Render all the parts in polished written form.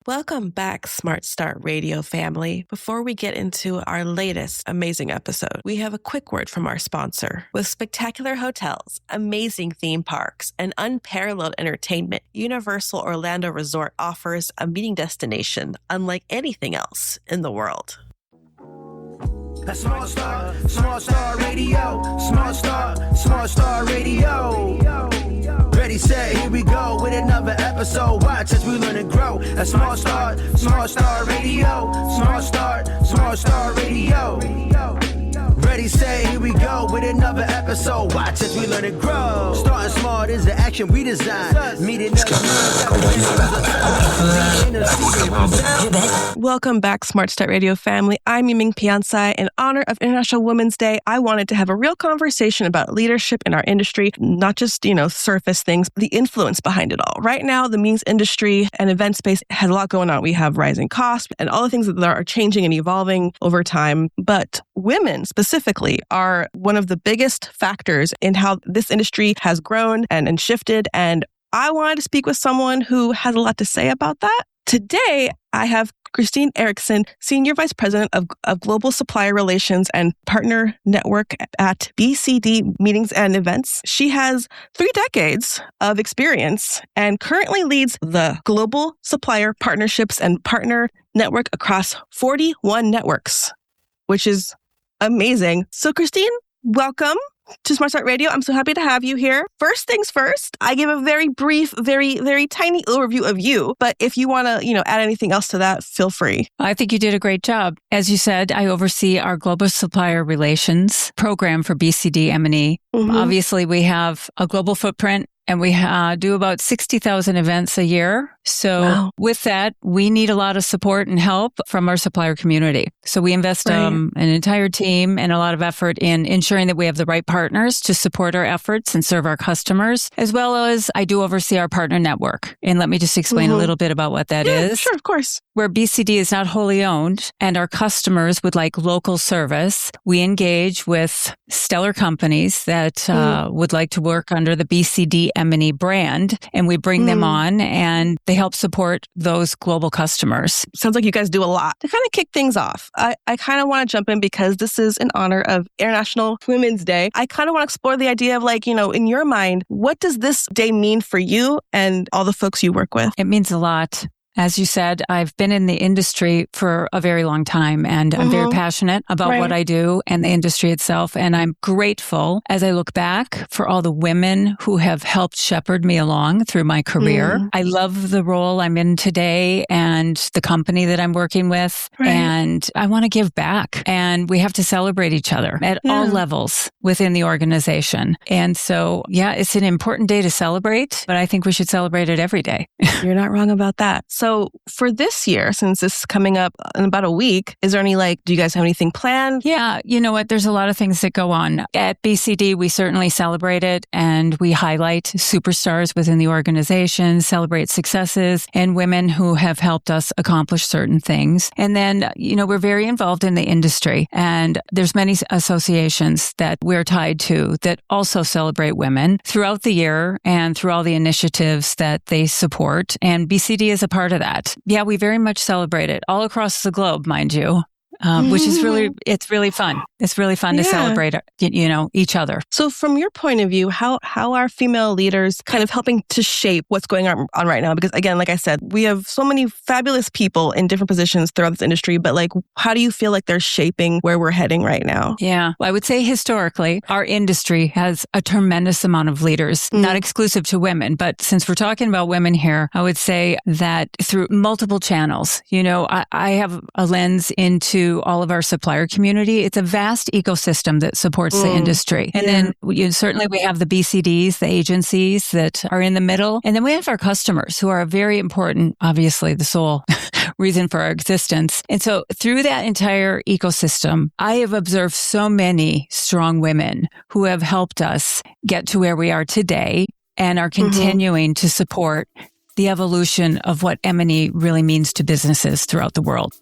Welcome back, Smart Start Radio family. Before we get into our latest amazing episode, we have a quick word from our sponsor. With spectacular hotels, amazing theme parks, and unparalleled entertainment, Universal Orlando Resort offers a meeting destination unlike anything else in the world. Smart Start Radio, Smart Start Radio. Ready, set, here we go with another episode. Watch as we learn and grow. At Smart Start Radio, Smart Start Radio. Ready, set, here we go with another episode. Watch as we learn and grow. Starting smart is the action we design. Meeting Welcome back, Smart Start Radio family. I'm Eming Piansay. In honor of International Women's Day, I wanted to have a real conversation about leadership in our industry, not just, surface things, but the influence behind it all. Right now, the meetings industry and event space has a lot going on. We have rising costs and all the things that are changing and evolving over time. But women specifically are one of the biggest factors in how this industry has grown and shifted. And I wanted to speak with someone who has a lot to say about that. Today, I have Christine Erickson, Senior Vice President of Global Supplier Relations and Partner Network at BCD Meetings and Events. She has 3 decades of experience and currently leads the Global Supplier Partnerships and Partner Network across 41 networks, which is amazing. So Christine, welcome to Smart Start Radio. I'm so happy to have you here. First things first, I give a very brief, very, very tiny overview of you. But if you want to, add anything else to that, feel free. I think you did a great job. As you said, I oversee our Global Supplier Relations program for BCD M&E. Mm-hmm. Obviously, we have a global footprint and we do about 60,000 events a year. So With that, we need a lot of support and help from our supplier community. So we invest an entire team and a lot of effort in ensuring that we have the right partners to support our efforts and serve our customers, as well as I do oversee our partner network. And let me just explain a little bit about what that is. Sure, of course. Where BCD is not wholly owned and our customers would like local service, we engage with stellar companies that would like to work under the BCD M&E brand, and we bring them on and they help support those global customers. Sounds like you guys do a lot. To kind of kick things off, I kind of want to jump in because this is in honor of International Women's Day. I kind of want to explore the idea of in your mind, what does this day mean for you and all the folks you work with? It means a lot. As you said, I've been in the industry for a very long time and I'm very passionate about what I do and the industry itself. And I'm grateful as I look back for all the women who have helped shepherd me along through my career. I love the role I'm in today and the company that I'm working with. And I want to give back, and we have to celebrate each other at all levels within the organization. And so, it's an important day to celebrate, but I think we should celebrate it every day. You're not wrong about that. So for this year, since this is coming up in about a week, is there any do you guys have anything planned? Yeah, you know what? There's a lot of things that go on. At BCD, we certainly celebrate it and we highlight superstars within the organization, celebrate successes and women who have helped us accomplish certain things. And then, we're very involved in the industry and there's many associations that we're tied to that also celebrate women throughout the year and through all the initiatives that they support. And BCD is a part of that. Yeah, we very much celebrate it all across the globe, mind you. Which is it's really fun. It's really fun to celebrate, each other. So from your point of view, how are female leaders kind of helping to shape what's going on right now? Because again, like I said, we have so many fabulous people in different positions throughout this industry, but how do you feel like they're shaping where we're heading right now? Yeah, well, I would say historically, our industry has a tremendous amount of leaders, not exclusive to women, but since we're talking about women here, I would say that through multiple channels, I have a lens into all of our supplier community. It's a vast ecosystem that supports the industry. And then certainly we have the BCDs, the agencies that are in the middle. And then we have our customers who are very important, obviously the sole reason for our existence. And so through that entire ecosystem, I have observed so many strong women who have helped us get to where we are today and are continuing to support the evolution of what M&E really means to businesses throughout the world.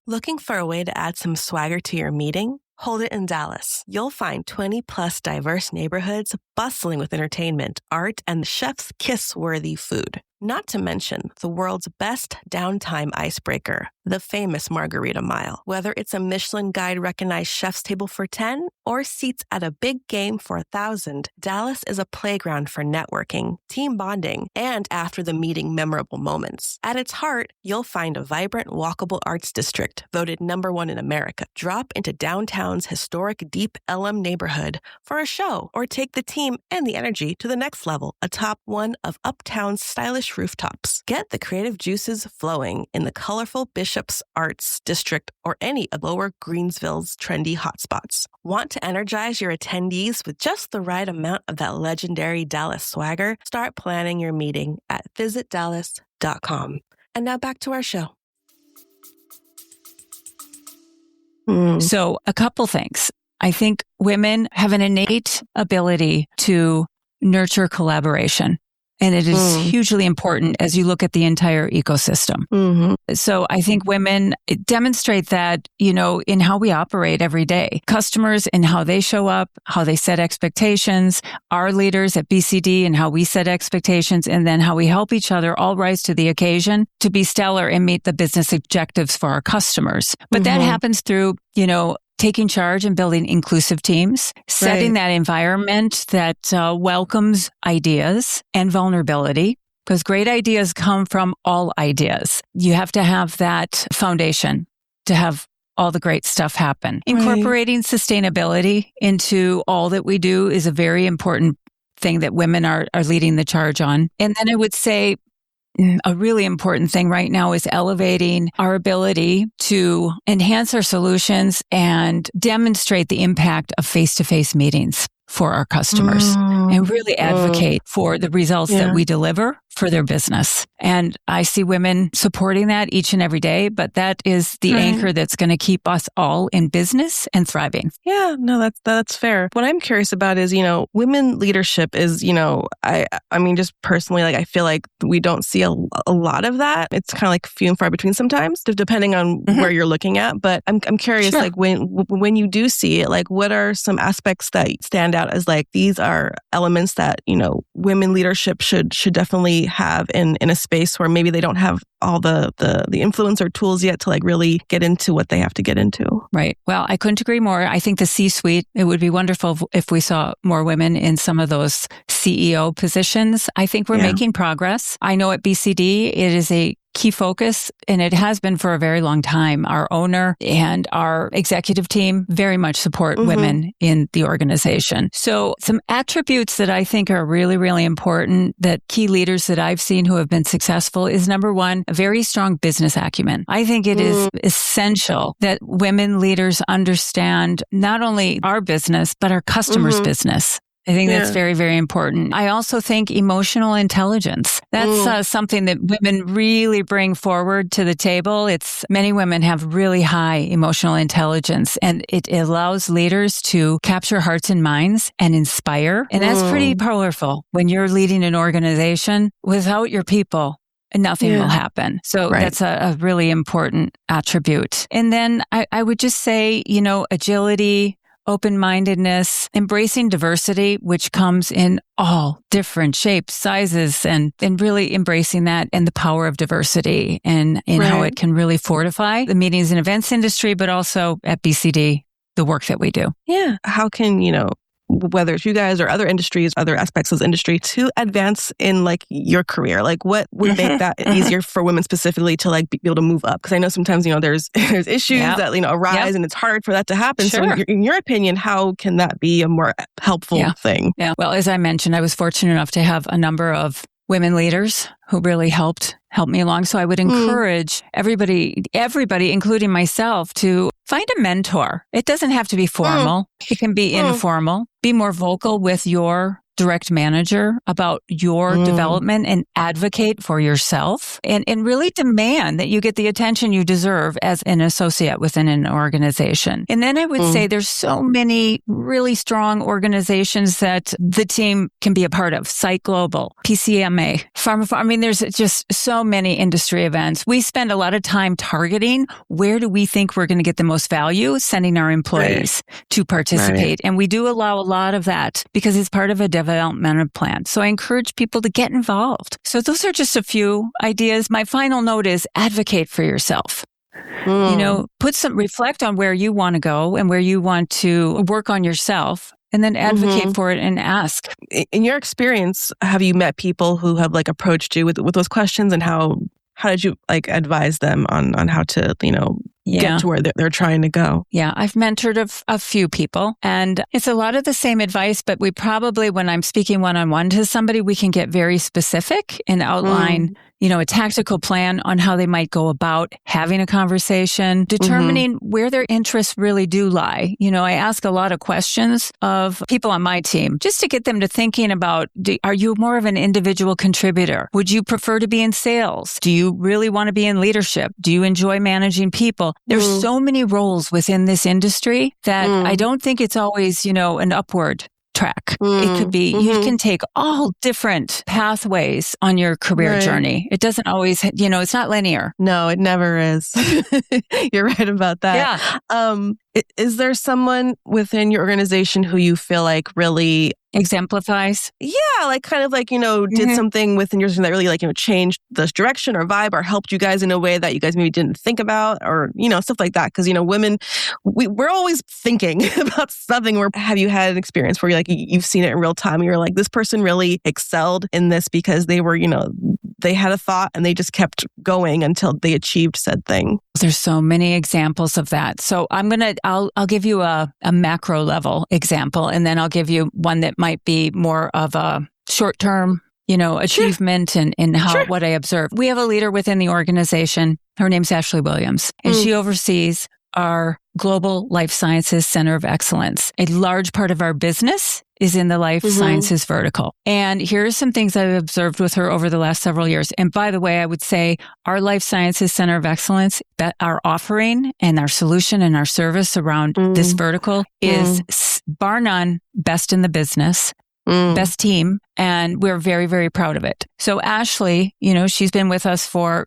Looking for a way to add some swagger to your meeting? Hold it in Dallas. You'll find 20 plus diverse neighborhoods bustling with entertainment, art, and chef's kiss-worthy food. Not to mention the world's best downtime icebreaker, the famous Margarita Mile. Whether it's a Michelin Guide-recognized chef's table for 10 or seats at a big game for 1,000, Dallas is a playground for networking, team bonding, and after-the-meeting memorable moments. At its heart, you'll find a vibrant, walkable arts district, voted #1 in America. Drop into downtown's historic Deep Ellum neighborhood for a show, or take the team and the energy to the next level, atop one of Uptown's stylish rooftops. Get the creative juices flowing in the colorful Bishop's Arts District or any of Lower Greensville's trendy hotspots. Want to energize your attendees with just the right amount of that legendary Dallas swagger? Start planning your meeting at visitdallas.com. And now back to our show. So a couple things. I think women have an innate ability to nurture collaboration. And it is hugely important as you look at the entire ecosystem. So I think women demonstrate that, in how we operate every day. Customers and how they show up, how they set expectations, our leaders at BCD and how we set expectations, and then how we help each other all rise to the occasion to be stellar and meet the business objectives for our customers. But that happens through, taking charge and building inclusive teams, setting that environment that welcomes ideas and vulnerability, because great ideas come from all ideas. You have to have that foundation to have all the great stuff happen. Incorporating sustainability into all that we do is a very important thing that women are leading the charge on. And then I would say, a really important thing right now is elevating our ability to enhance our solutions and demonstrate the impact of face-to-face meetings for our customers and really advocate for the results that we deliver for their business. And I see women supporting that each and every day, but that is the anchor that's going to keep us all in business and thriving. Yeah, no, that's fair. What I'm curious about is, women leadership is, I mean, just personally, I feel like we don't see a lot of that. It's kind of like few and far between sometimes, depending on where you're looking at. But I'm curious, when you do see it, what are some aspects that stand out as these are elements that, women leadership should definitely have in a space where maybe they don't have all the influence or tools yet to really get into what they have to get into. Right. Well, I couldn't agree more. I think the C-suite, it would be wonderful if we saw more women in some of those CEO positions. I think we're making progress. I know at BCD, it is a key focus, and it has been for a very long time. Our owner and our executive team very much support women in the organization. So some attributes that I think are really, really important that key leaders that I've seen who have been successful is, number one, a very strong business acumen. I think it is essential that women leaders understand not only our business, but our customers' business. I think that's very, very important. I also think emotional intelligence. That's something that women really bring forward to the table. Many women have really high emotional intelligence, and it allows leaders to capture hearts and minds and inspire. And that's pretty powerful when you're leading an organization. Without your people, nothing will happen. So that's a really important attribute. And then I would just say, agility, open-mindedness, embracing diversity, which comes in all different shapes, sizes, and really embracing that and the power of diversity and how it can really fortify the meetings and events industry, but also at BCD, the work that we do. Yeah. How can, whether it's you guys or other industries, other aspects of the industry, to advance in your career? What would make that easier for women specifically to be able to move up? Because I know sometimes, there's issues that, arise and it's hard for that to happen. Sure. So in your opinion, how can that be a more helpful thing? Yeah. Well, as I mentioned, I was fortunate enough to have a number of women leaders who really helped me along. So I would encourage everybody, including myself, to find a mentor. It doesn't have to be formal. It can be informal. Be more vocal with your direct manager about your development and advocate for yourself and really demand that you get the attention you deserve as an associate within an organization. And then I would say there's so many really strong organizations that the team can be a part of. Site Global, PCMA, I mean, there's just so many industry events. We spend a lot of time targeting where do we think we're going to get the most value, sending our employees to participate. Right. And we do allow a lot of that because it's part of a developmental plan. So I encourage people to get involved. So those are just a few ideas. My final note is advocate for yourself. Reflect on where you want to go and where you want to work on yourself. And then advocate for it and ask. In your experience, have you met people who have approached you with those questions, and how did you advise them on how to get to where they're trying to go? Yeah, I've mentored a few people, and it's a lot of the same advice, but we probably, when I'm speaking one-on-one to somebody, we can get very specific and outline a tactical plan on how they might go about having a conversation, determining where their interests really do lie. I ask a lot of questions of people on my team just to get them to thinking about, are you more of an individual contributor? Would you prefer to be in sales? Do you really want to be in leadership? Do you enjoy managing people? There's so many roles within this industry that I don't think it's always, an upward track. It could be, you can take all different pathways on your career journey. It doesn't always, it's not linear. No, it never is. You're right about that. Yeah. Is there someone within your organization who you feel like really exemplifies? Yeah, did something within yours that really changed the direction or vibe or helped you guys in a way that you guys maybe didn't think about, or, stuff like that. Because, women, we're always thinking about something. Or have you had an experience where you've seen it in real time and you're like, this person really excelled in this because they were, they had a thought and they just kept going until they achieved said thing? There's so many examples of that. So I'll give you a macro level example, and then I'll give you one that might be more of a short-term, achievement and what I observe. We have a leader within the organization. Her name's Ashley Williams, and she oversees our Global Life Sciences Center of Excellence. A large part of our business is in the life sciences vertical. And here are some things I've observed with her over the last several years. And by the way, I would say our Life Sciences Center of Excellence, our offering and our solution and our service around this vertical is bar none best in the business. Best team. And we're very, very proud of it. So Ashley, she's been with us for,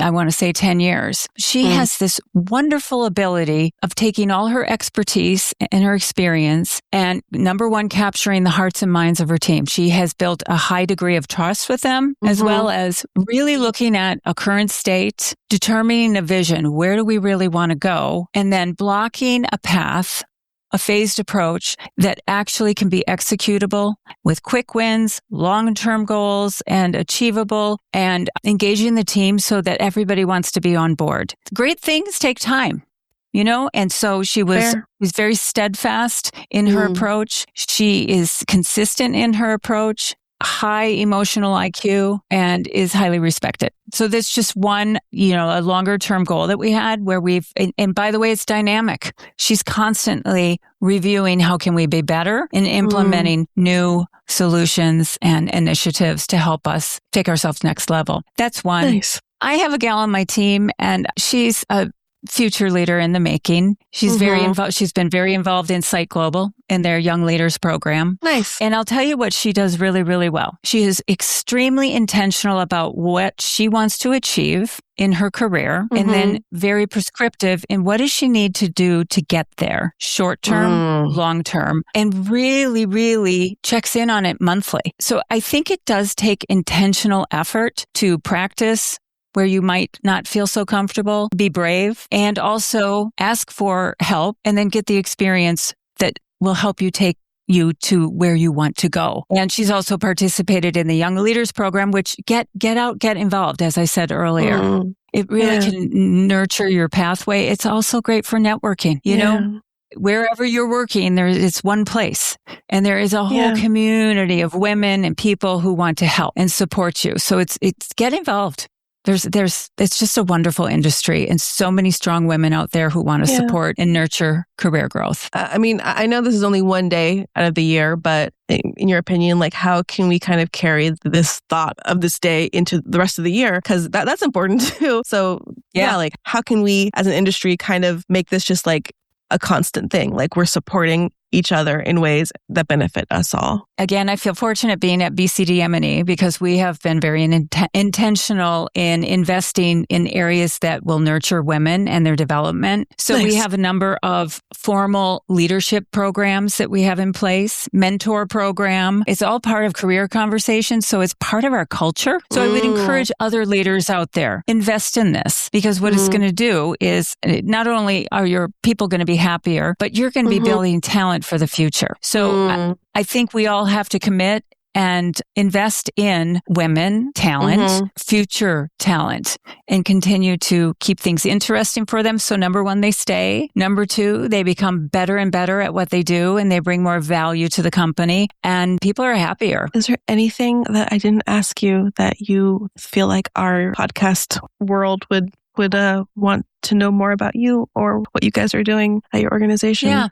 I want to say 10 years. She has this wonderful ability of taking all her expertise and her experience and, number one, capturing the hearts and minds of her team. She has built a high degree of trust with them, as well as really looking at a current state, determining a vision. Where do we really want to go? And then blocking a path, a phased approach that actually can be executable with quick wins, long-term goals, and achievable, and engaging the team so that everybody wants to be on board. Great things take time, and so she was very steadfast in her approach. She is consistent in her approach, high emotional IQ, and is highly respected. So that's just one, a longer term goal that we had where and by the way, it's dynamic. She's constantly reviewing how can we be better in implementing new solutions and initiatives to help us take ourselves next level. That's one. Nice. I have a gal on my team, and she's a future leader in the making. She's very involved. She's been very involved in Site Global in their Young Leaders program. Nice. And I'll tell you what she does really, really well. She is extremely intentional about what she wants to achieve in her career, and then very prescriptive in what does she need to do to get there, short term, long term, and really, really checks in on it monthly. So I think it does take intentional effort to practice where you might not feel so comfortable, be brave, and also ask for help and then get the experience that will help you take you to where you want to go. And she's also participated in the Young Leaders program, which get out, get involved, as I said earlier. It really can nurture your pathway. It's also great for networking, you know? Wherever you're working, it's one place, and there is a whole community of women and people who want to help and support you. So it's get involved. It's just a wonderful industry, and so many strong women out there who want to support and nurture career growth. I mean, I know this is only one day out of the year, but in your opinion, how can we kind of carry this thought of this day into the rest of the year? Because that's important too. So how can we as an industry kind of make this just a constant thing? We're supporting each other in ways that benefit us all. Again, I feel fortunate being at BCD M&E because we have been very intentional in investing in areas that will nurture women and their development. So we have a number of formal leadership programs that we have in place, mentor program. It's all part of career conversations. So it's part of our culture. So I would encourage other leaders out there, invest in this, because what it's going to do is not only are your people going to be happier, but you're going to be building talent for the future. So I think we all have to commit and invest in women talent, future talent, and continue to keep things interesting for them. So number one, they stay. Number two, they become better and better at what they do, and they bring more value to the company, and people are happier. Is there anything that I didn't ask you that you feel like our podcast world would want to know more about you or what you guys are doing at your organization? Yeah.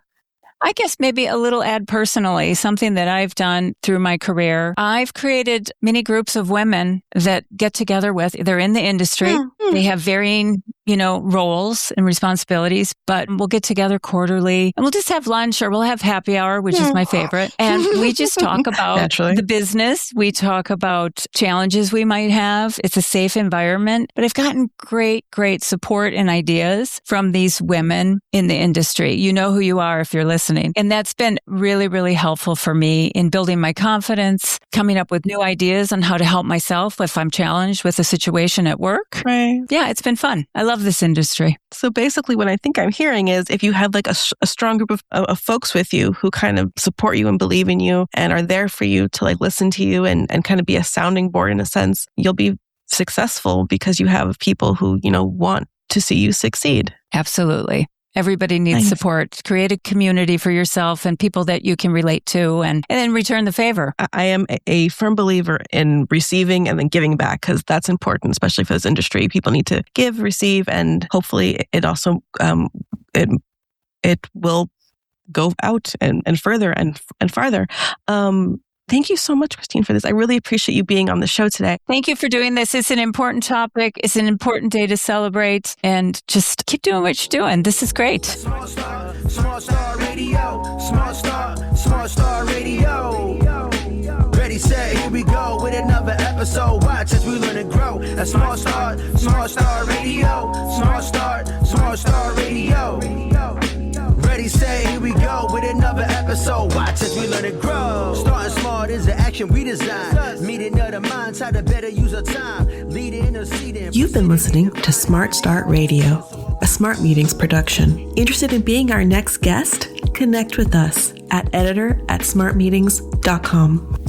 I guess maybe a little ad personally, something that I've done through my career. I've created mini groups of women that get together with, they're in the industry. They have varying, roles and responsibilities, but we'll get together quarterly and we'll just have lunch or we'll have happy hour, which is my favorite. And we just talk about the business. We talk about challenges we might have. It's a safe environment, but I've gotten great support and ideas from these women in the industry. You know who you are if you're listening. And that's been really, really helpful for me in building my confidence, coming up with new ideas on how to help myself if I'm challenged with a situation at work. Right. Yeah, it's been fun. I love this industry. So basically what I think I'm hearing is if you have like a strong group of folks with you who kind of support you and believe in you and are there for you to like listen to you and kind of be a sounding board in a sense, you'll be successful because you have people who, want to see you succeed. Absolutely. Everybody needs support. Create a community for yourself and people that you can relate to and then return the favor. I am a firm believer in receiving and then giving back because that's important, especially for this industry. People need to give, receive, and hopefully it also it will go out and further and farther. Thank you so much, Christine, for this. I really appreciate you being on the show today. Thank you for doing this. It's an important topic. It's an important day to celebrate and just keep doing what you're doing. This is great. Small Star Radio. Small Star Radio. Ready, set, here we go with another episode. Watch as we learn and grow. At Small Star Radio. Small Star Radio. Ready, set, here we go with another episode. Watch as we learn and grow. Starting smart is the action we design. Meeting other minds, how to better use our time. Leading or seeding. You've been listening to Smart Start Radio, a Smart Meetings production. Interested in being our next guest? Connect with us at editor@smartmeetings.com.